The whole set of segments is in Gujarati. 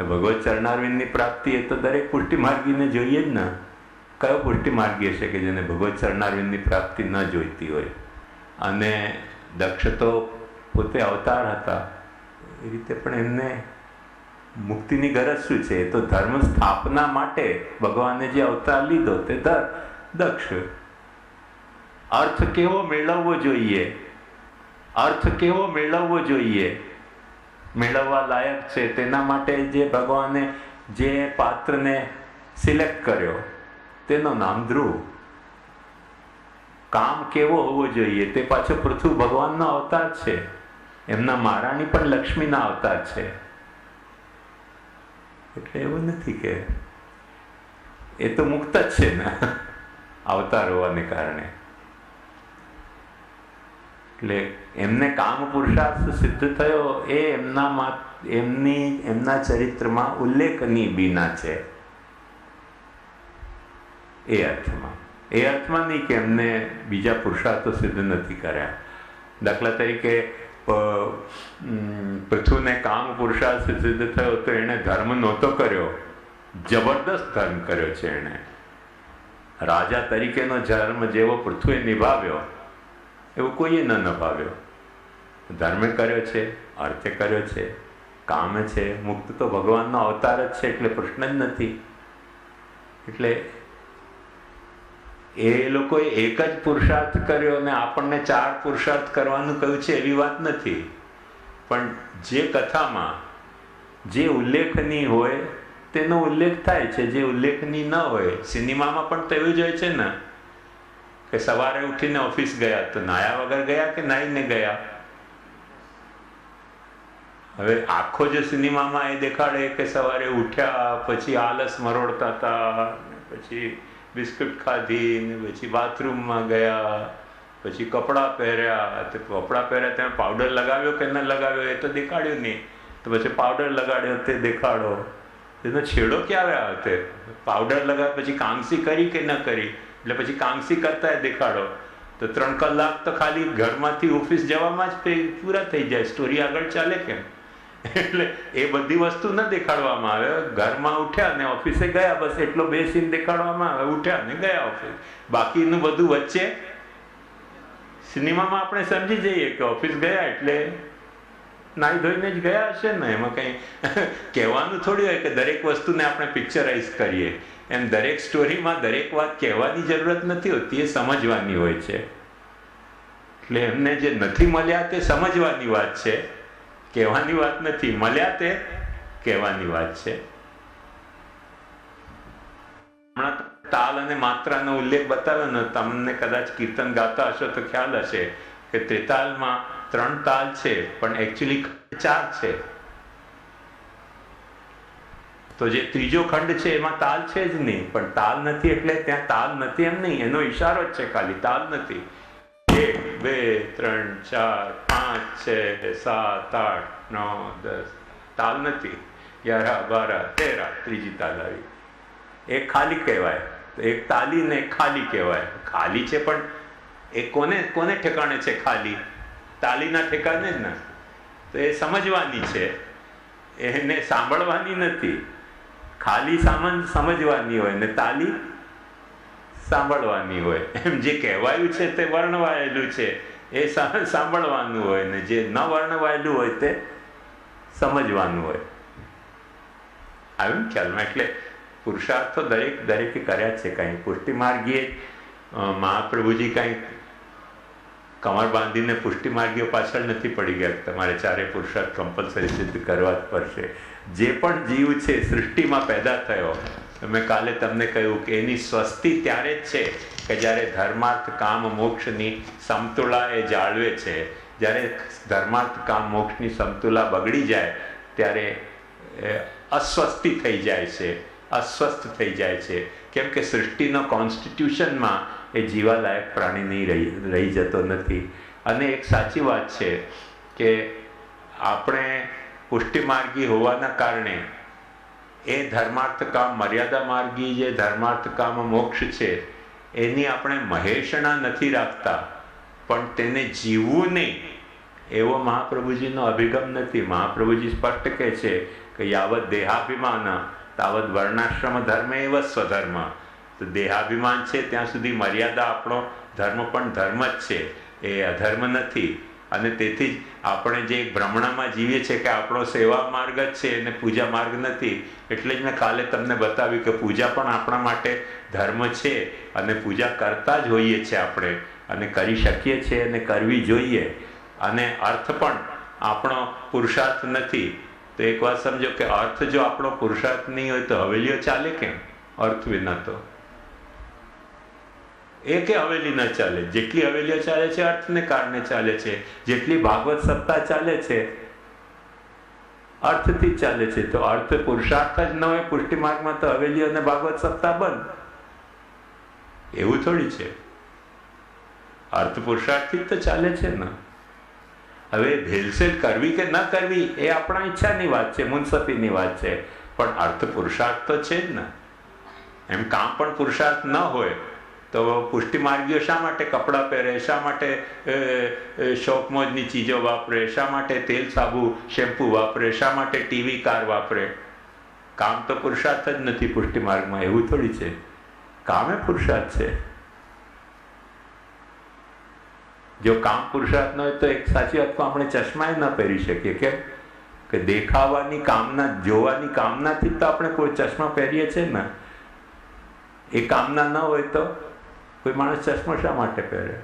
ભગવત ચરણારવિંદની પ્રાપ્તિ એ તો દરેક પુષ્ટિ માર્ગીને જોઈએ જ ને. કયો પુષ્ટિ માર્ગી હશે કે જેને ભગવત ચરણારવિંદની પ્રાપ્તિ ન જોઈતી હોય? અને દક્ષ તો પોતે અવતાર હતા, એ રીતે પણ એમને મુક્તિની ગરજ શું છે? એ તો ધર્મ સ્થાપના માટે ભગવાને જે અવતાર લીધો તે દક્ષ. અર્થ કેવો મેળવવો જોઈએ, અર્થ કેવો મેળવવો જોઈએ, મેળવવા લાયક છે તેના માટે જે ભગવાને જે પાત્રને સિલેક્ટ કર્યો તેનું નામ ધ્રુવ. કામ કેવો હોવો જોઈએ તે પાછો પૃથુ ભગવાનનો અવતાર છે, એમના મહારાણી પણ લક્ષ્મીના અવતાર છે. એટલે એવું નથી કે એ તો મુક્ત જ છે ને અવતાર હોવાને કારણે. એટલે એમને કામ પુરુષાર્થ સિદ્ધ થયો એ એમના ચરિત્રમાં ઉલ્લેખનીય બીના છે. એ અર્થમાં નહીં કે એમને બીજા પુરુષાર્થો સિદ્ધ નથી કર્યા. દાખલા તરીકે પૃથુને કામ પુરુષાર્થ સિદ્ધ થયો તો એણે ધર્મ નહોતો કર્યો, જબરદસ્ત ધર્મ કર્યો છે એણે. રાજા તરીકેનો ધર્મ જેવો પૃથુએ નિભાવ્યો એવું કોઈએ ન નિભાવ્યો. ધર્મે કર્યો છે, અર્થે કર્યો છે, કામે છે. મુક્ત તો ભગવાનનો અવતાર જ છે, એટલે પ્રશ્ન જ નથી. એટલે એ લોકોએ એક જ પુરુષાર્થ કર્યો અને આપણને 4 પુરુષાર્થ કરવાનું કહ્યું છે એવી વાત નથી. પણ જે કથામાં જે ઉલ્લેખનીય હોય તેનો ઉલ્લેખ થાય છે, જે ઉલ્લેખનીય ન હોય. સિનેમામાં પણ તો એવું જ હોય છે ને કે સવારે ઉઠીને ઓફિસ ગયા તો નાયા વગર ગયા કે નાઈને ગયા? હવે આખો જે સિનેમામાં એ દેખાડે કે સવારે ઉઠ્યા પછી આલસ મરોડતા હતા, પછી બિસ્કુટ ખાધી ને પછી બાથરૂમમાં ગયા, પછી કપડાં પહેર્યા. તો કપડાં પહેર્યા ત્યાં પાવડર લગાવ્યો કે ન લગાવ્યો એ તો દેખાડ્યું નહીં. તો પછી પાવડર લગાડ્યો તે દેખાડો. એનો છેડો ક્યારે આવે? પાવડર લગાવ્યા પછી કાંગસી કરી કે ન કરી, એટલે પછી કાંગસી કરતા દેખાડો. તો 3 કલાક તો ખાલી ઘરમાંથી ઓફિસ જવામાં જ પૂરા થઈ જાય, સ્ટોરી આગળ ચાલે કેમ? એટલે એ બધી વસ્તુ ન દેખાડવામાં આવે. ઘરમાં ઉઠ્યા ને ઓફિસે ગયા, બસ એટલો બે સીન દેખાડવામાં આવે. ઉઠ્યા ને ગયા ઓફિસ. બાકીનું બધું વચ્ચે સિનેમામાં આપણે સમજી જઈએ કે ઓફિસ ગયા એટલે નાઈ ધોઈને જ ગયા હશે ને. એમાં કંઈ કહેવાનું થોડી હોય કે દરેક વસ્તુને આપણે પિક્ચરાઇઝ કરીએ. એમ દરેક સ્ટોરીમાં દરેક વાત કહેવાની જરૂરત નથી હોતી, એ સમજવાની હોય છે. એટલે એમને જે નથી મળ્યા તે સમજવાની વાત છે, કહેવાની વાત નથી. મળ્યા તે કહેવાની વાત છે. હમણાં તાલ અને માત્રાનો ઉલ્લેખ બતાવ્યો ને, તમને કદાચ કીર્તન ગાતા હશો તો ખ્યાલ હશે કે ત્રિતાલમાં 3 તાલ છે પણ એકચ્યુઅલી 4 છે. તો જે ત્રીજો ખંડ છે એમાં તાલ છે જ નહીં. પણ તાલ નથી એટલે ત્યાં તાલ નથી એમ નહીં, એનો ઈશારો જ છે ખાલી, તાલ નથી. 1 2 3 4 5 6 7 8 9 10 તાલ નથી. 11 12 13 ત્રીજી તાલ આવી. એક ખાલી કહેવાય. એક તાલી ને એક ખાલી કહેવાય. ખાલી છે પણ એ કોને ઠેકાણે છે ખાલી? તાલીના ઠેકાણે જ ને. તો એ સમજવાની છે, એને સાંભળવાની નથી. ખાલી સમજવાની હોય ને તાલી સાંભળવાની હોય. એમ જે કહેવાયું છે તે વર્ણવાયેલું છે એ સાંભળવાનું હોય, ને જે ન વર્ણવાયેલું હોય તે સમજવાનું હોય. આવ્યું ખ્યાલમાં? એટલે પુરુષાર્થો દરેકે કર્યા છે. કાંઈ પુષ્ટિ માર્ગીએ મહાપ્રભુજી કાંઈ કમર બાંધીને પુષ્ટિ માર્ગીઓ પાછળ નથી પડી ગયા. તમારે 4 પુરુષાર્થ કમ્પલસરી સિદ્ધ કરવા જ પડશે. જે પણ જીવ છે સૃષ્ટિમાં પેદા થયો, મેં કાલે તમને કહ્યું કે એની સ્વસ્તિ ત્યારે જ છે કે જ્યારે ધર્માર્થ કામ મોક્ષની સમતુલા એ જાળવે છે. જ્યારે ધર્માર્થ કામ મોક્ષની સમતુલા બગડી જાય ત્યારે અસ્વસ્તિ થઈ જાય છે, અસ્વસ્થ થઈ જાય છે. કેમ કે સૃષ્ટિનો કોન્સ્ટિટ્યુશનમાં એ જીવાલાયક પ્રાણી નહીં રહી જતો નથી. અને એક સાચી વાત છે કે આપણે પુષ્ટિમાર્ગી હોવાના કારણે એ ધર્માર્થ કામ મર્યાદા માર્ગી જે ધર્માર્થ કામ મોક્ષ છે એની આપણે મહેષણા નથી રાખતા, પણ તેને જીવવું નહીં એવો મહાપ્રભુજીનો અભિગમ નથી. મહાપ્રભુજી સ્પષ્ટ કહે છે કે યાવત દેહાભિમાન તાવત વર્ણાશ્રમ ધર્મ એવ સ્વધર્મ. તો દેહાભિમાન છે ત્યાં સુધી મર્યાદા આપણો ધર્મ પણ ધર્મ જ છે, એ અધર્મ નથી. અને તેથી જ આપણે જે ભ્રમણામાં જીવીએ છીએ કે આપણો સેવા માર્ગ જ છે અને પૂજા માર્ગ નથી. એટલે જ મેં કાલે તમને બતાવ્યું કે પૂજા પણ આપણા માટે ધર્મ છે અને પૂજા કરતા જ હોઈએ છીએ આપણે, અને કરી શકીએ છીએ અને કરવી જોઈએ. અને અર્થ પણ આપણો પુરુષાર્થ નથી. તો એક વાત સમજો કે અર્થ જો આપણો પુરુષાર્થ નહીં હોય તો હવેલીઓ ચાલે કેમ? અર્થ વિના તો એ કે હવેલી ન ચાલે. જેટલી હવેલીઓ ચાલે છે અર્થને કારણે ચાલે છે. જેટલી ભાગવત સત્તા ચાલે છે અર્થથી જ ચાલે છે. તો અર્થ પુરુષાર્થ જ ન હોય પુષ્ટિ માર્ગમાં તો હવેલીઓ અને ભાગવત સત્તા બંધ. એવું થોડી છે. અર્થ પુરુષાર્થથી જ તો ચાલે છે ને. હવે ભેલસેલ કરવી કે ન કરવી એ આપણા ઈચ્છાની વાત છે, મુનસફીની વાત છે, પણ અર્થ પુરુષાર્થ તો છે જ ને. એમ કામ પણ પુરુષાર્થ ન હોય તો પુષ્ટિ માર્ગીઓ શા માટે કપડાં પહેરે, શા માટે શોખ મોજની ચીજો વાપરે, શા માટે તેલ સાબુ શેમ્પુ વાપરે, શા માટે ટીવી કાર વાપરે? કામ તો પુરુષાર્થ જ નથી પુષ્ટિ માર્ગમાં. એવું થોડી છે. કામે પુરુષાર્થ છે. જો કામ પુરુષાર્થ ન હોય તો એક સાચી વાતમાં આપણે ચશ્માએ ન પહેરી શકીએ. કેમ? કે દેખાવાની કામના, જોવાની કામનાથી તો આપણે કોઈ ચશ્મા પહેરીએ છીએ ને. એ કામના ન હોય તો કોઈ માણસ ચશ્મા શા માટે પહેરે?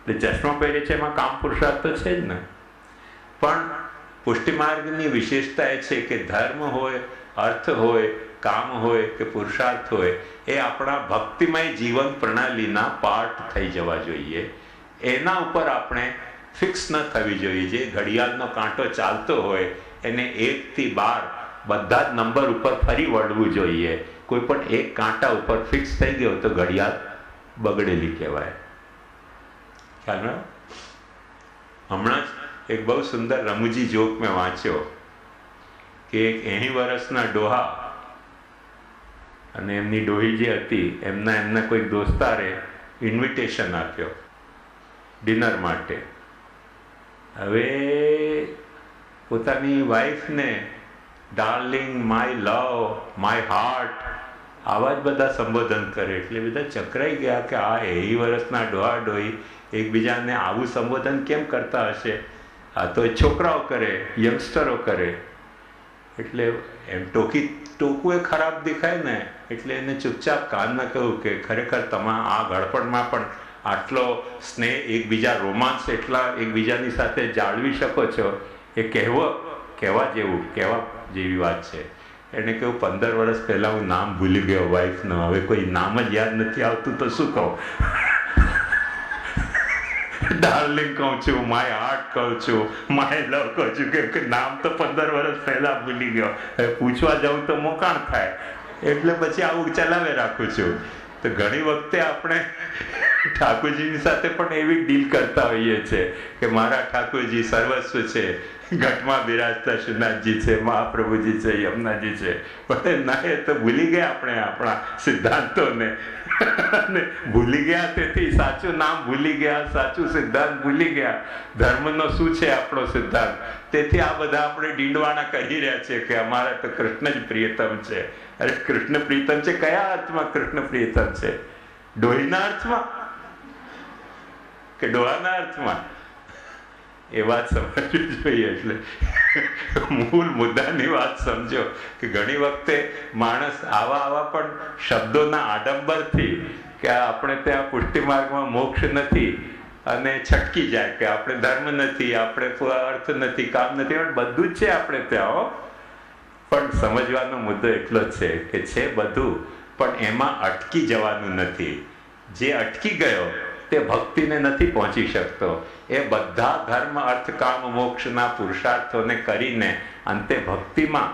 એટલે ચશ્મા પહેરે છે એમાં કામ પુરુષાર્થ તો છે જ ને. પણ પુષ્ટિ માર્ગની વિશેષતા એ છે કે ધર્મ હોય, અર્થ હોય, કામ હોય કે પુરુષાર્થ હોય, એ આપણા ભક્તિમય જીવન પ્રણાલીના પાર્ટ થઈ જવા જોઈએ. એના ઉપર આપણે ફિક્સ ન થવી જોઈએ. જે ઘડિયાળનો કાંટો ચાલતો હોય એને 1 થી 12 બધા જ નંબર ઉપર ફરી વળવું જોઈએ. કોઈ પણ એક કાંટા ઉપર ફિક્સ થઈ ગયો તો ઘડિયાળ બગડેલી કહેવાય. ખ્યાલ? હમણાં જ એક બહુ સુંદર રમૂજી જોક મેં વાંચ્યો કે એક 80 વર્ષના ડોહા અને એમની ડોહી જે હતી એમના કોઈક દોસ્તારે ઇન્વિટેશન આપ્યો ડિનર માટે. હવે પોતાની વાઈફને darling, my love, my heart આવા જ બધા સંબોધન કરે. એટલે બધા ચકરાઈ ગયા કે આ 80 વર્ષના ડોહા ડોહી એકબીજાને આવું સંબોધન કેમ કરતા હશે? આ તો છોકરાઓ કરે, યંગસ્ટરો કરે. એટલે એમ ટોકવું એ ખરાબ દેખાય ને. એટલે એને ચૂપચાપ કાનમાં કહ્યું કે ખરેખર તમે આ ઘડપણમાં પણ આટલો સ્નેહ, એકબીજા રોમાંસ એટલા એકબીજાની સાથે જાળવી શકો છો, એ કહેવા જેવી વાત છે. એને કહ્યું 15 વર્ષ પહેલાં હું નામ ભૂલી ગયો વાઈફનું, હવે કોઈ નામ જ યાદ નથી આવતું તો શું કહું? ડાર્લિંગ કહું છું, માય હાર્ટ કહું છું, માય લવ કહું છું, કેમ કે નામ તો 15 વર્ષ પહેલાં ભૂલી ગયો. હવે પૂછવા જાઉં તો મોકાણ થાય. એટલે પછી આવું ચલાવે રાખું છું. તો ઘણી વખતે આપણે ઠાકોરજીની સાથે પણ એવી ડીલ કરતા હોઈએ છીએ કે મારા ઠાકોરજી સર્વસ્વ છે, ઘટમાં બિરાજતા શ્રીનાથજી છે, મહાપ્રભુજી છે, યમુનાજી છે. પણ ના, એ તો ભૂલી ગયા આપણે આપણા સિદ્ધાંતોને. અને ભૂલી ગયા, તેથી સાચું નામ ભૂલી ગયા, સાચું સિદ્ધાંત ભૂલી ગયા. ધર્મનો શું છે આપણો સિદ્ધાંત? તેથી આ બધા આપણે ડીંડવાણા કરી રહ્યા છીએ કે અમારા તો કૃષ્ણ જ પ્રિયતમ છે. અરે કૃષ્ણ પ્રિયતમ છે કયા અર્થમાં? કૃષ્ણ પ્રિયતમ છે ડોહીના અર્થમાં કે ડોહાના અર્થમાં? એ વાત સમજવી જોઈએ. એટલે મૂળ મુદ્દાની વાત સમજો કે ઘણી વખતે માણસ આવા પણ શબ્દોના આડંબરથી કે આપણે ત્યાં પુષ્ટિ માર્ગમાં મોક્ષ નથી અને છટકી જાય કે આપણે ધર્મ નથી, આપણે અર્થ નથી, કામ નથી, બધું જ છે આપણે ત્યાં. પણ સમજવાનો મુદ્દો એટલો જ છે કે છે બધું, પણ એમાં અટકી જવાનું નથી. જે અટકી ગયો તે ભક્તિને નથી પહોંચી શકતો. એ બધા ધર્મ, અર્થ, કામ, મોક્ષના પુરુષાર્થોને કરીને અંતે ભક્તિમાં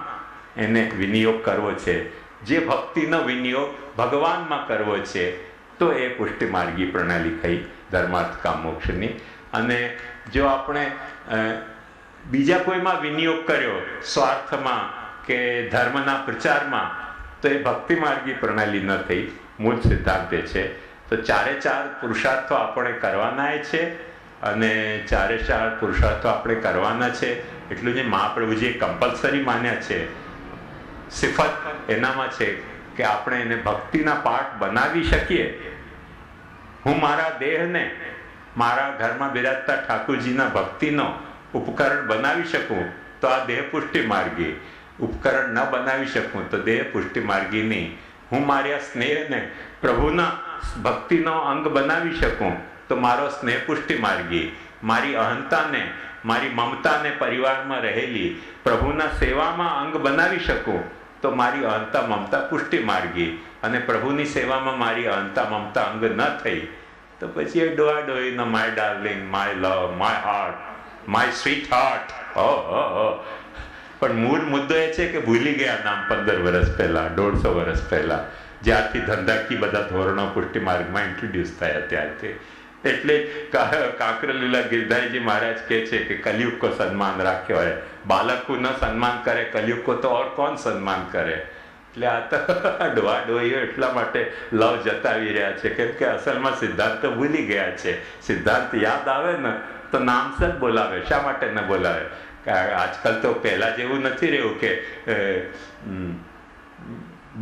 એને વિનિયોગ કરવો છે. જે ભક્તિનો વિનિયોગ ભગવાનમાં કરવો છે તો એ પુષ્ટિ માર્ગી પ્રણાલી થઈ ધર્માર્થ કામ મોક્ષની. અને જો આપણે બીજા કોઈમાં વિનિયોગ કર્યો સ્વાર્થમાં કે ધર્મના પ્રચારમાં તો એ ભક્તિ માર્ગી પ્રણાલી ન થઈ. મૂળ સિદ્ધાંત એ છે. તો ચારે ચાર પુરુષાર્થો આપણે કરવાના છે, અને ચારે ચાર પુરુષાર્થો આપણે કરવાના છે. એટલું જ મહાપ્રભુજીએ કમ્પલસરી માન્યા છે. સિફત એનામાં છે કે આપણે એને ભક્તિના પાઠ બનાવી શકીએ. હું મારા દેહને મારા ઘરમાં બિરાજતા ઠાકુરજીના ભક્તિનો ઉપકરણ બનાવી શકું તો આ દેહ પુષ્ટિ માર્ગી. ઉપકરણ ન બનાવી શકું તો દેહ પુષ્ટિ માર્ગી નહીં. હું મારા સ્નેહને પ્રભુના ભક્તિનો અંગ બનાવી શકું તો મારો સ્નેહ પુષ્ટિ માર્ગી. મારી અહંતાને, મારી મમતાને પરિવારમાં રહેલી પ્રભુના સેવામાં અંગ બનાવી શકું તો મારી અહંતા મમતા પુષ્ટિ માર્ગી. અને પ્રભુની સેવામાં મારી અહંતા મમતા અંગ ન થઈ તો પછી એ ડોહા ડોહીનો my darling, my love, my heart, my sweetheart. પણ મૂળ મુદ્દો એ છે કે ભૂલી ગયા નામ 15 વર્ષ પહેલા, 150 વર્ષ પહેલા, જ્યારથી ધંધાકી બધા ધોરણો પુષ્ટિ માર્ગમાં ઇન્ટ્રોડ્યુસ થયા ત્યારથી. એટલે કાંકરલીલા ગિરધારીજી મહારાજ કહે છે કે કલયુગ કો સન્માન રાખ્યો હોય. બાલક કો ન સન્માન કરે કલયુગ કો તો ઓર કોણ સન્માન કરે. એટલે આ તો ડોહા ડોહીઓ એટલા માટે લવ જતાવી રહ્યા છે કેમ કે અસલમાં સિદ્ધાંત તો ભૂલી ગયા છે. સિદ્ધાંત યાદ આવે ને તો નામસર બોલાવે. શા માટે ન બોલાવે? આજકાલ તો પહેલા જેવું નથી રહ્યું કે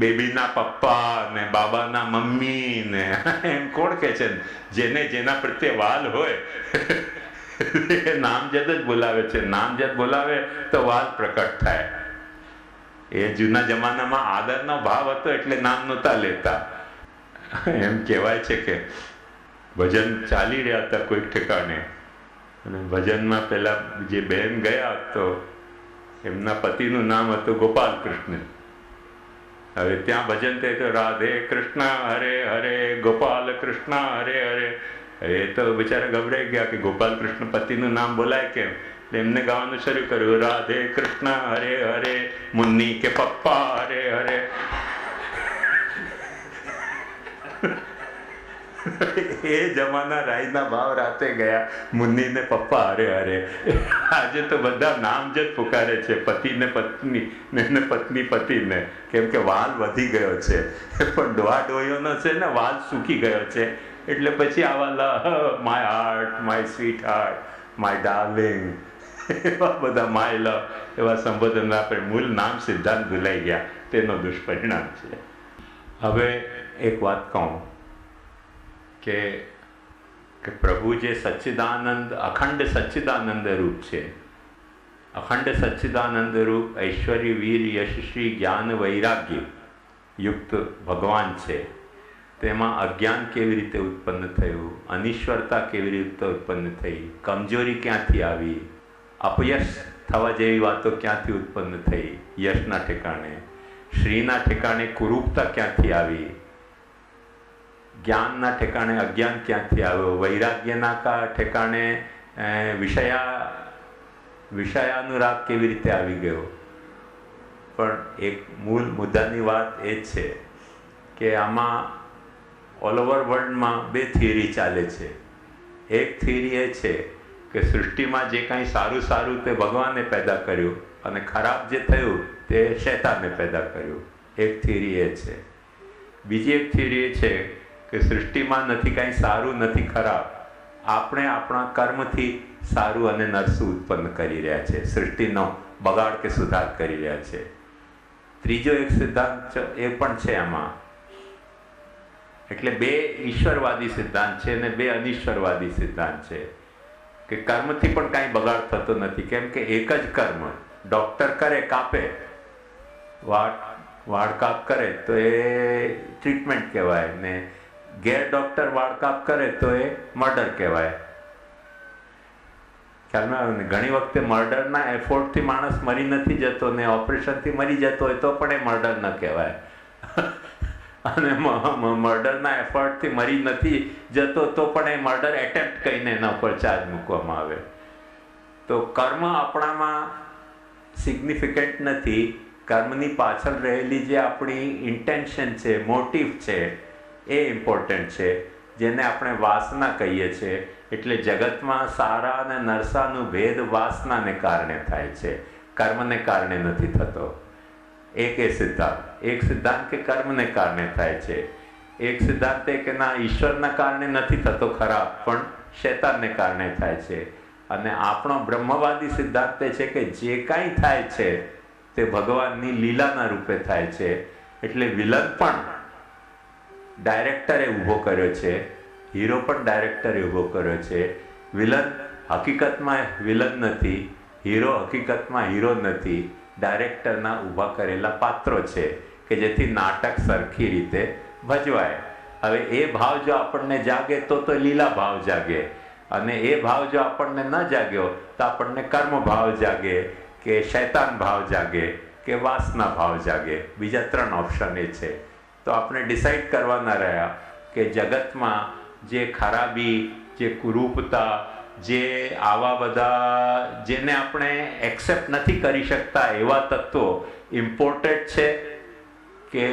બેબીના પપ્પા ને બાબાના મમ્મી ને એમ કોણ કે છે. જેને જેના પ્રત્યે વાલ હોય નામજદ જ બોલાવે છે. નામજદ બોલાવે તો વાલ પ્રકટ થાય. એ જૂના જમાનામાં આદરનો ભાવ હતો એટલે નામ નહોતા લેતા. એમ કહેવાય છે કે ભજન ચાલી રહ્યા હતા કોઈક ઠેકાણે અને ભજનમાં પેલા જે બહેન ગયા તો એમના પતિનું નામ હતું ગોપાલ કૃષ્ણ. હવે ત્યાં ભજન થાય તો રાધે કૃષ્ણ હરે હરે, ગોપાલ કૃષ્ણ હરે હરે. એ તો બિચારા ગભરાઈ ગયા કે ગોપાલ કૃષ્ણ પતિનું નામ બોલાય કેમ. એમને ગાવાનું શરૂ કર્યું, રાધે કૃષ્ણ હરે હરે, મુન્ની કે પપ્પા હરે હરે. એ જમાના રાઈના ભાવ રાતે ગયા, મુન્ની ને પપ્પા હરે હરે. આજે તો બધા નામ જ પુકારે છે, પતિને પત્ની ને પત્ની પતિને, કેમ કે વાલ વધી ગયો છે. પણ ડોહા ડોહીઓનો છે ને વાલ સૂકી ગયો છે. એટલે પછી આવા my heart, my sweet heart, my darling, એવા બધા માય લવ એવા સંબોધન આપણે મૂળ નામ સિદ્ધાંત ભૂલાઈ ગયા. તેનો દુષ્પરિણામ છે. હવે એક વાત કહું કે પ્રભુ જે સચ્ચિદાનંદ, અખંડ સચ્ચિદાનંદ રૂપ છે, અખંડ સચ્ચિદાનંદ રૂપ ઐશ્વર્ય વીર યશશ્રી જ્ઞાન વૈરાગ્ય યુક્ત ભગવાન છે. તેમાં અજ્ઞાન કેવી રીતે ઉત્પન્ન થયું, અનિશ્વરતા કેવી રીતે ઉત્પન્ન થઈ, કમજોરી ક્યાંથી આવી, અપયશ થવા જેવી વાતો ક્યાંથી ઉત્પન્ન થઈ, યશના ઠેકાણે, શ્રીના ઠેકાણે કુરૂપતા ક્યાંથી આવી, જ્ઞાનના ઠેકાણે અજ્ઞાન ક્યાંથી આવ્યો, વૈરાગ્યના ઠેકાણે વિષયાનુરાગ કેવી રીતે આવી ગયો. પણ એક મૂળ મુદ્દાની વાત એ છે કે આમાં ઓલ ઓવર વર્લ્ડમાં બે થિયરી ચાલે છે. એક થિયરી એ છે કે સૃષ્ટિમાં જે કાંઈ સારું સારું તે ભગવાને પેદા કર્યું અને ખરાબ જે થયું તે શૈતાને પેદા કર્યું. એક થિયરી એ છે. બીજી એક થિયરી એ છે કે સૃષ્ટિમાં નથી કાંઈ સારું નથી ખરાબ, આપણે આપણા કર્મથી સારું અને નરસું ઉત્પન્ન કરી રહ્યા છે, સૃષ્ટિનો બગાડ કે સુધાર કરી રહ્યા છે. ત્રીજો એક સિદ્ધાંત એ પણ છે આમાં. એટલે બે ઈશ્વરવાદી સિદ્ધાંત છે અને બે અનિશ્વરવાદી સિદ્ધાંત છે કે કર્મથી પણ કાંઈ બગાડ થતો નથી. કેમ કે એક જ કર્મ ડૉક્ટર કરે, કાપે, વાળ કાપ કરે તો એ ટ્રીટમેન્ટ કહેવાય, ને ગેર ડૉક્ટર વાળ કાપ કરે તો એ મર્ડર કહેવાય. ખ્યાલમાં આવે ને? ઘણી વખતે મર્ડરના એફોર્ટથી માણસ મરી નથી જતો ને ઓપરેશનથી મરી જતો હોય તો પણ એ મર્ડર ન કહેવાય. અને મર્ડરના એફર્ટથી મરી નથી જતો તો પણ એ મર્ડર એટેમ્પ્ટ કહીને એના ઉપર ચાર્જ મૂકવામાં આવે. તો કર્મ આપણામાં સિગ્નિફિકન્ટ નથી. કર્મની પાછળ રહેલી જે આપણી ઇન્ટેન્શન છે, મોટિવ છે, એ ઇમ્પોર્ટન્ટ છે, જેને આપણે વાસના કહીએ છીએ. એટલે જગતમાં સારા અને નરસાનું ભેદ વાસનાને કારણે થાય છે, કર્મને કારણે નથી થતો. એક એ સિદ્ધાંત. એક સિદ્ધાંત કે કર્મને કારણે થાય છે. એક સિદ્ધાંત કે ના, ઈશ્વરના કારણે નથી થતો ખરાબ, પણ શૈતાનને કારણે થાય છે. અને આપણો બ્રહ્મવાદી સિદ્ધાંત છે કે જે કાંઈ થાય છે તે ભગવાનની લીલાના રૂપે થાય છે. એટલે વિલન પણ ડાયરેક્ટરે ઊભો કર્યો છે, હીરો પણ ડાયરેક્ટરે ઊભો કર્યો છે. વિલન હકીકતમાં વિલન નથી, હીરો હકીકતમાં હીરો નથી, ડાયરેક્ટરના ઊભા કરેલા પાત્રો છે કે જેથી નાટક સરખી રીતે ભજવાય. હવે એ ભાવ જો આપણને જાગે તો લીલા ભાવ જાગે, અને એ ભાવ જો આપણને ન જાગ્યો તો આપણને કર્મ ભાવ જાગે, કે શૈતાન ભાવ જાગે, કે વાસના ભાવ જાગે. બીજા 3 ઓપ્શન એ છે. તો આપણે ડિસાઈડ કરવાના રહ્યા કે જગતમાં જે ખરાબી, જે કુરૂપતા, જે આવા બધા જેને આપણે એક્સેપ્ટ નથી કરી શકતા એવા તત્વો ઇમ્પોર્ટેડ છે કે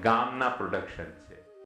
ગામના પ્રોડક્શન છે.